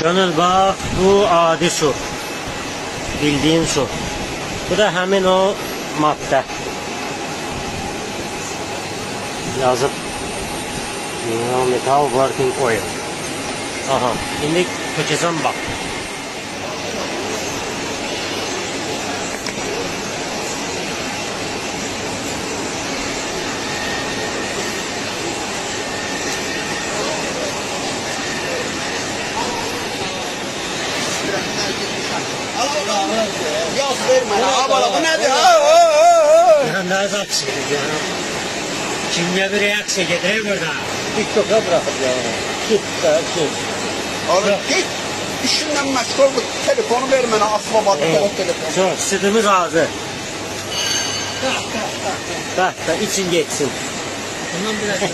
Gönül bak, bu adi su. Bildiğin su. Bu da hemen o madde. Yazıp Mineral Metal Working Oil. Aha, şimdi tökeceğim bak. Yaz verme ha bana, bu nedir? Ya ne zatsınız ya? Kimya bir reaksiya getirir burada. TikTok'a bırakıp ya. Git da git. Oğlum git. İşinden meşgul ol. Telefonu ver bana, asma batı telefon. Çok sütümüz hazır. Da için geçsin. Bundan biraz